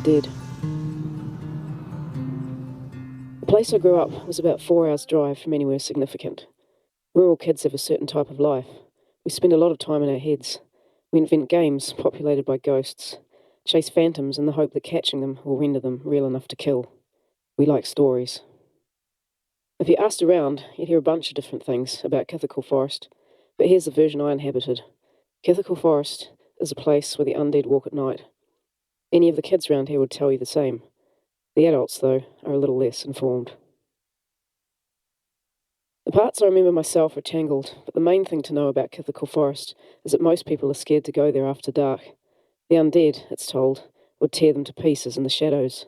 dead. The place I grew up was about 4 hours' drive from anywhere significant. Rural kids have a certain type of life. We spend a lot of time in our heads. We invent games populated by ghosts, chase phantoms in the hope that catching them will render them real enough to kill. We like stories. If you asked around, you'd hear a bunch of different things about Kithical Forest, but here's the version I inhabited. Kithical Forest is a place where the undead walk at night. Any of the kids around here would tell you the same. The adults, though, are a little less informed. The parts I remember myself are tangled, but the main thing to know about Kithical Forest is that most people are scared to go there after dark. The undead, it's told, would tear them to pieces in the shadows.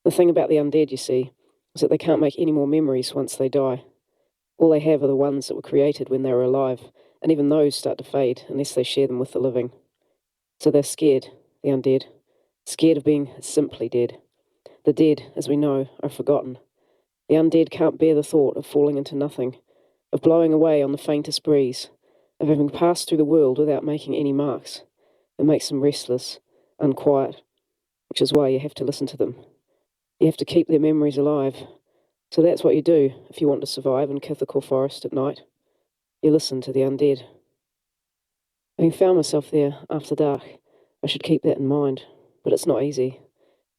The thing about the undead, you see, is that they can't make any more memories once they die. All they have are the ones that were created when they were alive, and even those start to fade unless they share them with the living. So they're scared, the undead, scared of being simply dead. The dead, as we know, are forgotten. The undead can't bear the thought of falling into nothing, of blowing away on the faintest breeze, of having passed through the world without making any marks. It makes them restless, unquiet, which is why you have to listen to them. You have to keep their memories alive. So that's what you do if you want to survive in Kithical Forest at night. You listen to the undead. Having found myself there after dark, I should keep that in mind, but it's not easy.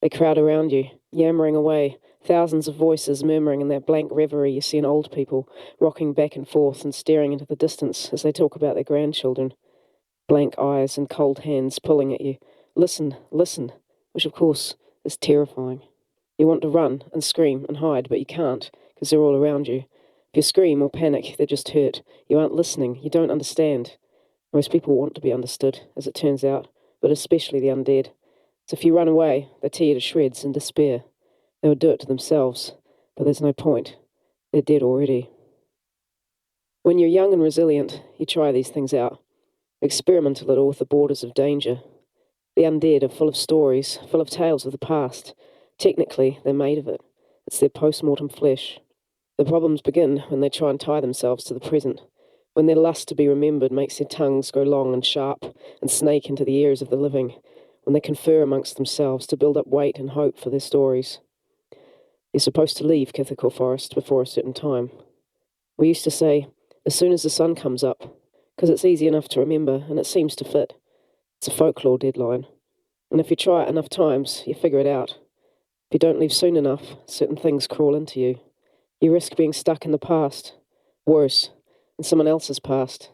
They crowd around you, yammering away, thousands of voices murmuring in that blank reverie you see in old people, rocking back and forth and staring into the distance as they talk about their grandchildren. Blank eyes and cold hands pulling at you. Listen, listen, which of course is terrifying. You want to run and scream and hide, but you can't, because they're all around you. If you scream or panic, they're just hurt. You aren't listening, you don't understand. Most people want to be understood, as it turns out, but especially the undead. So if you run away, they tear you to shreds in despair. They would do it to themselves, but there's no point. They're dead already. When you're young and resilient, you try these things out. Experiment a little with the borders of danger. The undead are full of stories, full of tales of the past. Technically, they're made of it. It's their post-mortem flesh. The problems begin when they try and tie themselves to the present, when their lust to be remembered makes their tongues grow long and sharp and snake into the ears of the living, when they confer amongst themselves to build up weight and hope for their stories. You're supposed to leave Kithical Forest before a certain time. We used to say, as soon as the sun comes up, because it's easy enough to remember and it seems to fit. It's a folklore deadline. And if you try it enough times, you figure it out. If you don't leave soon enough, certain things crawl into you. You risk being stuck in the past. Worse, in someone else's past.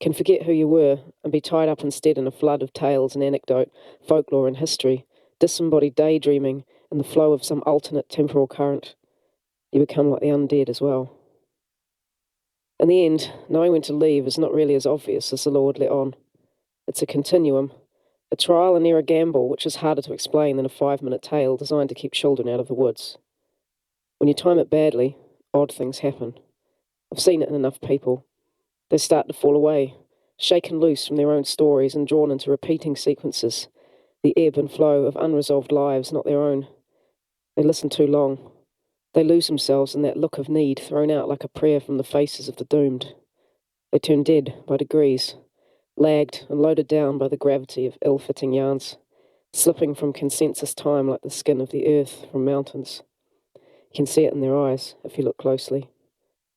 Can forget who you were and be tied up instead in a flood of tales and anecdote, folklore and history, disembodied daydreaming in the flow of some alternate temporal current. You become like the undead as well. In the end, knowing when to leave is not really as obvious as the Lord let on. It's a continuum, a trial and error gamble which is harder to explain than a 5-minute tale designed to keep children out of the woods. When you time it badly, odd things happen. I've seen it in enough people. They start to fall away, shaken loose from their own stories and drawn into repeating sequences, the ebb and flow of unresolved lives not their own. They listen too long. They lose themselves in that look of need thrown out like a prayer from the faces of the doomed. They turn dead by degrees, lagged and loaded down by the gravity of ill-fitting yarns, slipping from consensus time like the skin of the earth from mountains. You can see it in their eyes if you look closely.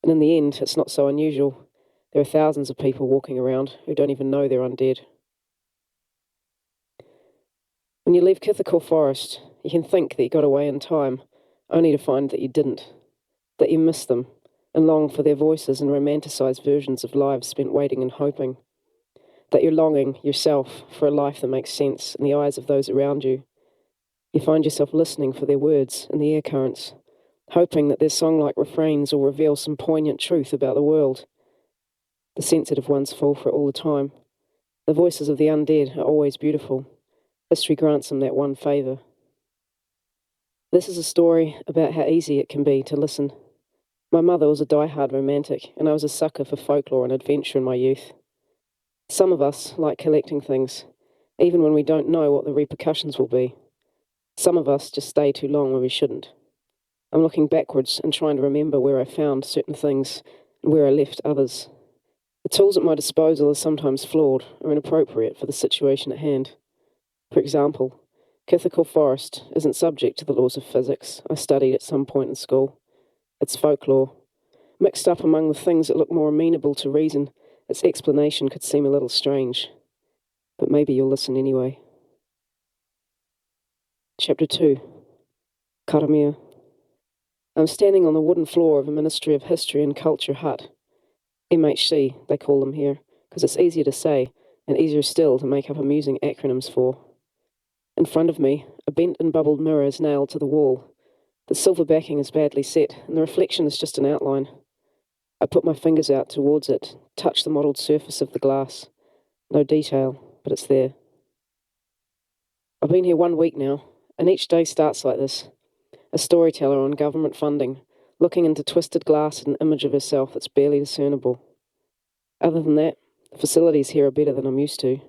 And in the end, it's not so unusual. There are thousands of people walking around who don't even know they're undead. When you leave Kithical Forest, you can think that you got away in time, only to find that you didn't, that you miss them, and long for their voices and romanticised versions of lives spent waiting and hoping, that you're longing, yourself, for a life that makes sense in the eyes of those around you. You find yourself listening for their words in the air currents, hoping that their song-like refrains will reveal some poignant truth about the world. The sensitive ones fall for it all the time. The voices of the undead are always beautiful. History grants them that one favour. This is a story about how easy it can be to listen. My mother was a die-hard romantic, and I was a sucker for folklore and adventure in my youth. Some of us like collecting things, even when we don't know what the repercussions will be. Some of us just stay too long where we shouldn't. I'm looking backwards and trying to remember where I found certain things and where I left others. The tools at my disposal are sometimes flawed or inappropriate for the situation at hand. For example, Kithical forest isn't subject to the laws of physics I studied at some point in school. It's folklore. Mixed up among the things that look more amenable to reason, its explanation could seem a little strange. But maybe you'll listen anyway. Chapter 2. Cara Mia. I'm standing on the wooden floor of a Ministry of History and Culture hut. MHC, they call them here, because it's easier to say, and easier still to make up amusing acronyms for. In front of me, a bent and bubbled mirror is nailed to the wall. The silver backing is badly set, and the reflection is just an outline. I put my fingers out towards it, touch the modelled surface of the glass. No detail, but it's there. I've been here 1 week now, and each day starts like this. A storyteller on government funding, looking into twisted glass at an image of herself that's barely discernible. Other than that, the facilities here are better than I'm used to.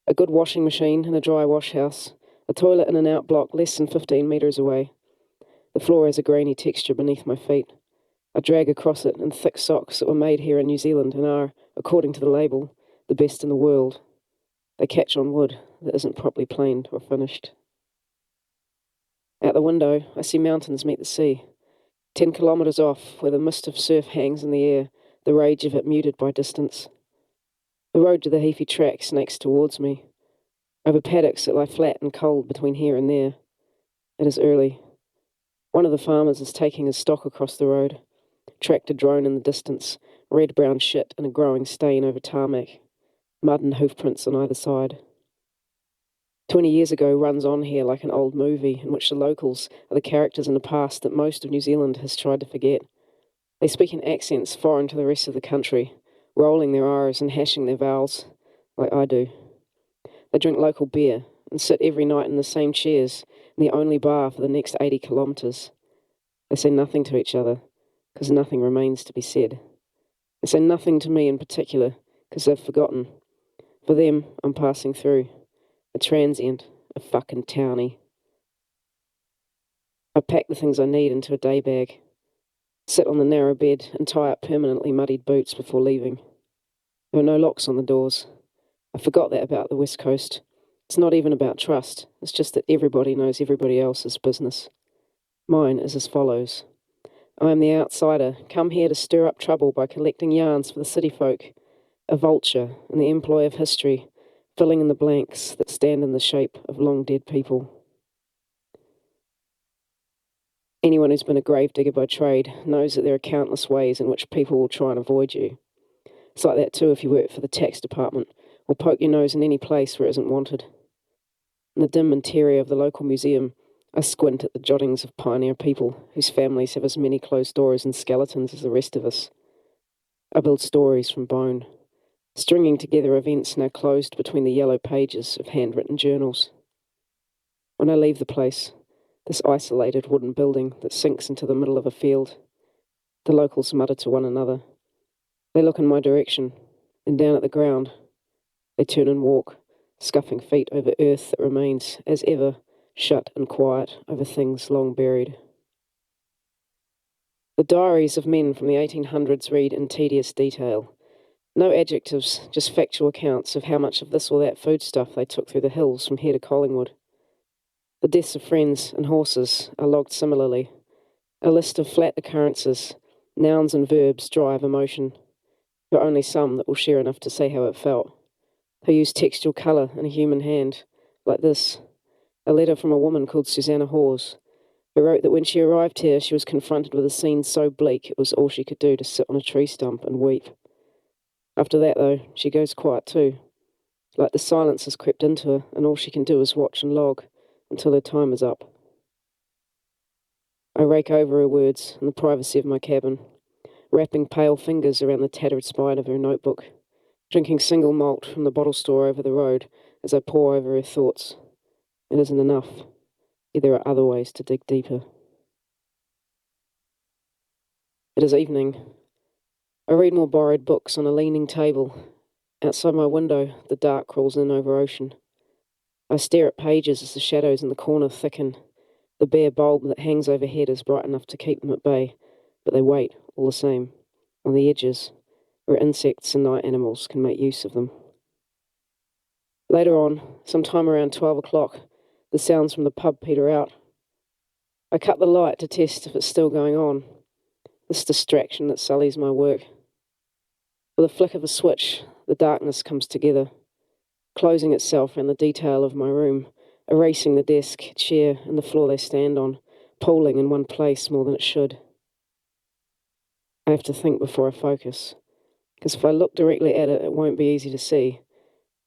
A good washing machine and a dry wash house, a toilet in an out block less than 15 metres away. The floor has a grainy texture beneath my feet. I drag across it in thick socks that were made here in New Zealand and are, according to the label, the best in the world. They catch on wood that isn't properly planed or finished. Out the window, I see mountains meet the sea. 10 kilometres off, where the mist of surf hangs in the air, the rage of it muted by distance. The road to the Heafy track snakes towards me, over paddocks that lie flat and cold between here and there. It is early. One of the farmers is taking his stock across the road. Tractor drone in the distance, red-brown shit and a growing stain over tarmac. Mud and hoofprints on either side. 20 years ago runs on here like an old movie in which the locals are the characters in the past that most of New Zealand has tried to forget. They speak in accents foreign to the rest of the country, rolling their R's and hashing their vowels, like I do. They drink local beer and sit every night in the same chairs in the only bar for the next 80 kilometres. They say nothing to each other, because nothing remains to be said. They say nothing to me in particular, because they've forgotten. For them, I'm passing through. A transient, a fucking townie. I pack the things I need into a day bag, sit on the narrow bed and tie up permanently muddied boots before leaving. There are no locks on the doors. I forgot that about the West Coast. It's not even about trust. It's just that everybody knows everybody else's business. Mine is as follows. I am the outsider, come here to stir up trouble by collecting yarns for the city folk. A vulture in the employ of history, filling in the blanks that stand in the shape of long-dead people. Anyone who's been a gravedigger by trade knows that there are countless ways in which people will try and avoid you. It's like that too if you work for the tax department, or poke your nose in any place where it isn't wanted. In the dim interior of the local museum, I squint at the jottings of pioneer people whose families have as many closed doors and skeletons as the rest of us. I build stories from bone, stringing together events now closed between the yellow pages of handwritten journals. When I leave the place, this isolated wooden building that sinks into the middle of a field, the locals mutter to one another. They look in my direction, and down at the ground, they turn and walk, scuffing feet over earth that remains, as ever, shut and quiet over things long buried. The diaries of men from the 1800s read in tedious detail. No adjectives, just factual accounts of how much of this or that foodstuff they took through the hills from here to Collingwood. The deaths of friends and horses are logged similarly. A list of flat occurrences, nouns and verbs drive emotion. There are only some that will share enough to say how it felt. Who used textual colour in a human hand, like this. A letter from a woman called Susanna Hawes, who wrote that when she arrived here she was confronted with a scene so bleak it was all she could do to sit on a tree stump and weep. After that, though, she goes quiet too. Like the silence has crept into her, and all she can do is watch and log until her time is up. I rake over her words in the privacy of my cabin, wrapping pale fingers around the tattered spine of her notebook, drinking single malt from the bottle store over the road as I pore over her thoughts. It isn't enough. There are other ways to dig deeper. It is evening. I read more borrowed books on a leaning table. Outside my window, the dark crawls in over ocean. I stare at pages as the shadows in the corner thicken. The bare bulb that hangs overhead is bright enough to keep them at bay, but they wait, all the same, on the edges, where insects and night animals can make use of them. Later on, sometime around 12 o'clock, The sounds from the pub peter out. I cut the light to test if it's still going on, this distraction that sullies my work. With a flick of a switch, the darkness comes together, closing itself around the detail of my room, erasing the desk, chair, and the floor they stand on, pooling in one place more than it should. I have to think before I focus, because if I look directly at it, it won't be easy to see.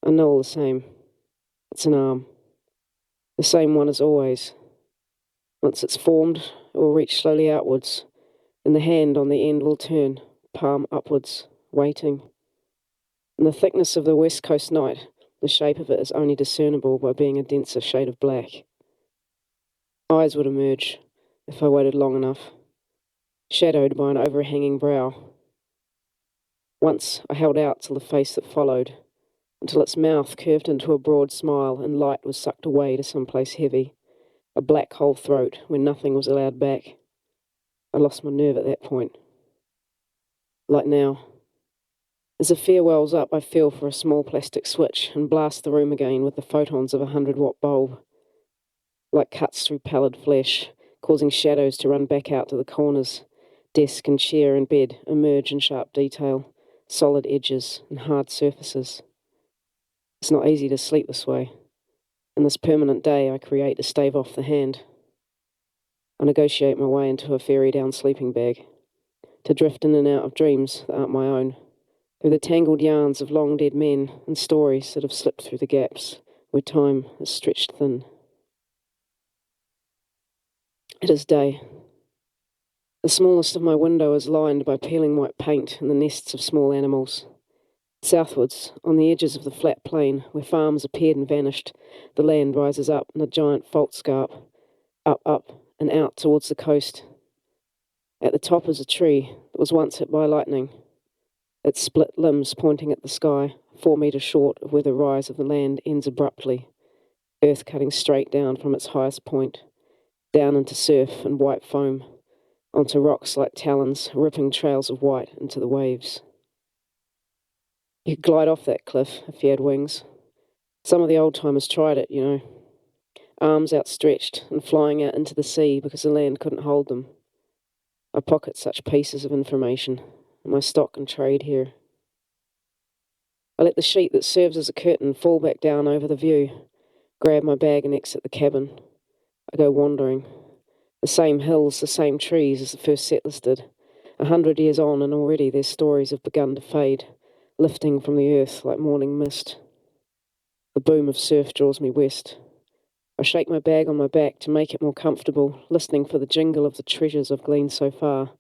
I know all the same. It's an arm. The same one as always. Once it's formed, it will reach slowly outwards, and the hand on the end will turn, palm upwards, waiting. In the thickness of the west coast night, the shape of it is only discernible by being a denser shade of black. Eyes would emerge, if I waited long enough, shadowed by an overhanging brow. Once I held out till the face that followed, until its mouth curved into a broad smile and light was sucked away to some place heavy, a black hole throat where nothing was allowed back. I lost my nerve at that point. Like now. As the fear wells up, I feel for a small plastic switch and blast the room again with the photons of a 100-watt bulb. Like cuts through pallid flesh, causing shadows to run back out to the corners. Desk and chair and bed emerge in sharp detail, solid edges and hard surfaces. It's not easy to sleep this way. In this permanent day I create to stave off the hand. I negotiate my way into a fairy-down sleeping bag, to drift in and out of dreams that aren't my own, through the tangled yarns of long-dead men and stories that have slipped through the gaps where time has stretched thin. It is day. The smallest of my window is lined by peeling white paint and the nests of small animals. Southwards, on the edges of the flat plain, where farms appeared and vanished, the land rises up in a giant fault scarp, up, and out towards the coast. At the top is a tree that was once hit by lightning, its split limbs pointing at the sky, 4 metres short of where the rise of the land ends abruptly, earth cutting straight down from its highest point, down into surf and white foam, onto rocks like talons, ripping trails of white into the waves. You could glide off that cliff if you had wings. Some of the old-timers tried it, you know. Arms outstretched and flying out into the sea because the land couldn't hold them. I pocket such pieces of information, my stock and trade here. I let the sheet that serves as a curtain fall back down over the view, grab my bag and exit the cabin. I go wandering. The same hills, the same trees as the first settlers did. 100 years on, and already their stories have begun to fade, lifting from the earth like morning mist. The boom of surf draws me west. I shake my bag on my back to make it more comfortable, listening for the jingle of the treasures I've gleaned so far,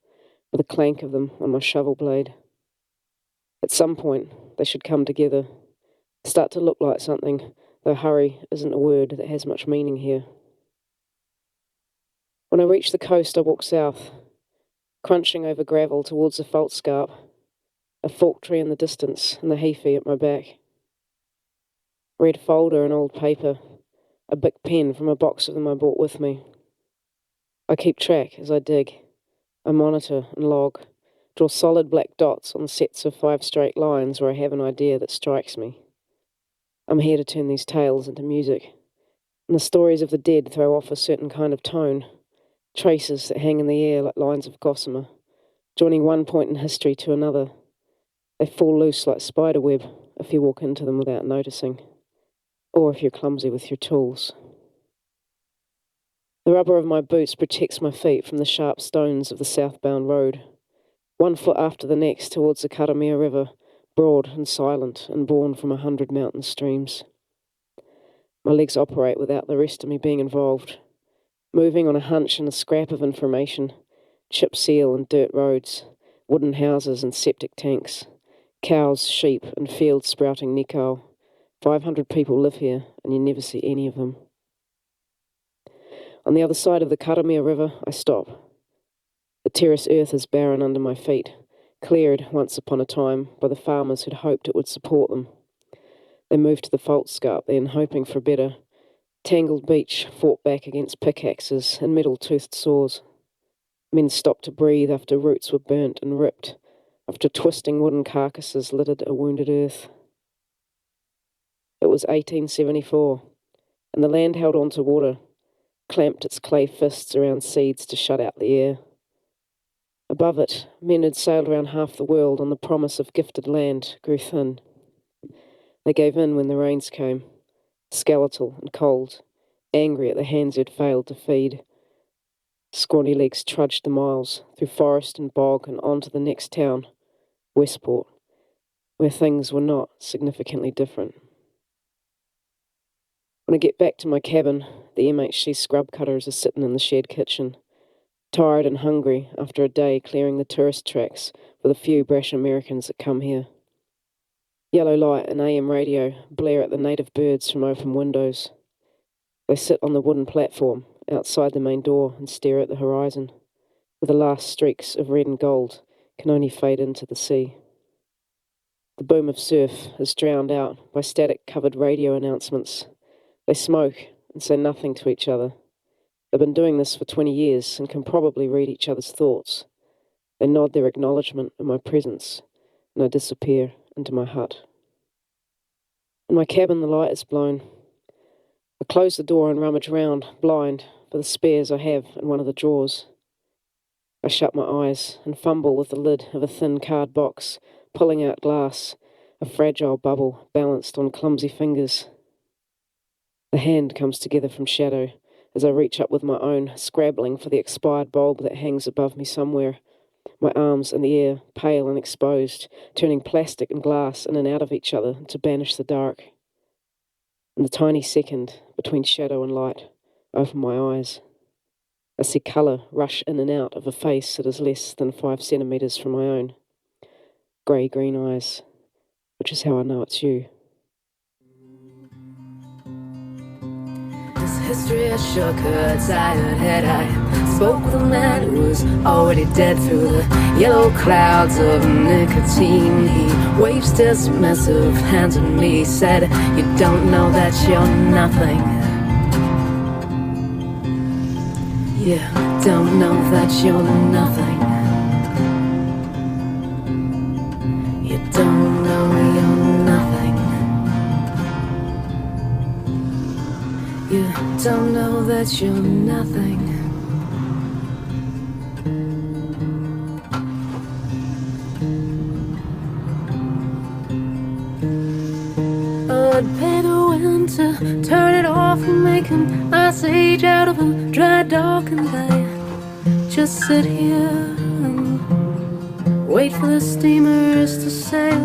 with the clank of them on my shovel blade. At some point, they should come together, start to look like something, though hurry isn't a word that has much meaning here. When I reach the coast, I walk south, crunching over gravel towards the fault scarp, a fork tree in the distance and the heafy at my back. Red folder and old paper, a big pen from a box of them I brought with me. I keep track as I dig. I monitor and log, draw solid black dots on sets of 5 straight lines where I have an idea that strikes me. I'm here to turn these tales into music, and the stories of the dead throw off a certain kind of tone, traces that hang in the air like lines of gossamer, joining one point in history to another. They fall loose like spiderweb if you walk into them without noticing, or if you're clumsy with your tools. The rubber of my boots protects my feet from the sharp stones of the southbound road, 1 foot after the next towards the Karamea river, broad and silent and born from 100 mountain streams. My legs operate without the rest of me being involved, moving on a hunch and a scrap of information, chip seal and dirt roads, wooden houses and septic tanks, cows, sheep and fields sprouting nikau. 500 people live here and you never see any of them. On the other side of the Karamea river, I stop. The terrace earth is barren under my feet, cleared once upon a time by the farmers who'd hoped it would support them. They moved to the fault scarp then, hoping for better. Tangled beach fought back against pickaxes and metal-toothed saws. Men stopped to breathe after roots were burnt and ripped, after twisting wooden carcasses littered a wounded earth. It was 1874. and the land held on to water, clamped its clay fists around seeds to shut out the air. Above it, men who'd sailed around half the world on the promise of gifted land grew thin. They gave in when the rains came, skeletal and cold, angry at the hands who'd failed to feed. Scrawny legs trudged the miles, through forest and bog and on to the next town, Westport, where things were not significantly different. When I get back to my cabin, the MHC scrub cutters are sitting in the shed kitchen, tired and hungry after a day clearing the tourist tracks for the few brash Americans that come here. Yellow light and AM radio blare at the native birds from open windows. They sit on the wooden platform outside the main door and stare at the horizon, where the last streaks of red and gold can only fade into the sea. The boom of surf is drowned out by static-covered radio announcements. They smoke and say nothing to each other. They've been doing this for 20 years and can probably read each other's thoughts. They nod their acknowledgement of my presence, and I disappear into my hut. In my cabin, the light is blown. I close the door and rummage round, blind, for the spares I have in one of the drawers. I shut my eyes and fumble with the lid of a thin card box, pulling out glass, a fragile bubble balanced on clumsy fingers. The hand comes together from shadow as I reach up with my own, scrabbling for the expired bulb that hangs above me somewhere, my arms in the air, pale and exposed, turning plastic and glass in and out of each other to banish the dark. In the tiny second between shadow and light, I open my eyes. I see colour rush in and out of a face that is less than 5 centimetres from my own. Grey-green eyes, which is how I know it's you. This history I shook her tired head. I spoke with a man who was already dead through the yellow clouds of nicotine. He waved his massive hands at me, said, "You don't know that you're nothing. You don't know that you're nothing. You don't know you're nothing. You don't know that you're nothing." I'd pay the wind to turn it off and make an ice age out of a dry dock, and I just sit here and wait for the steamers to sail.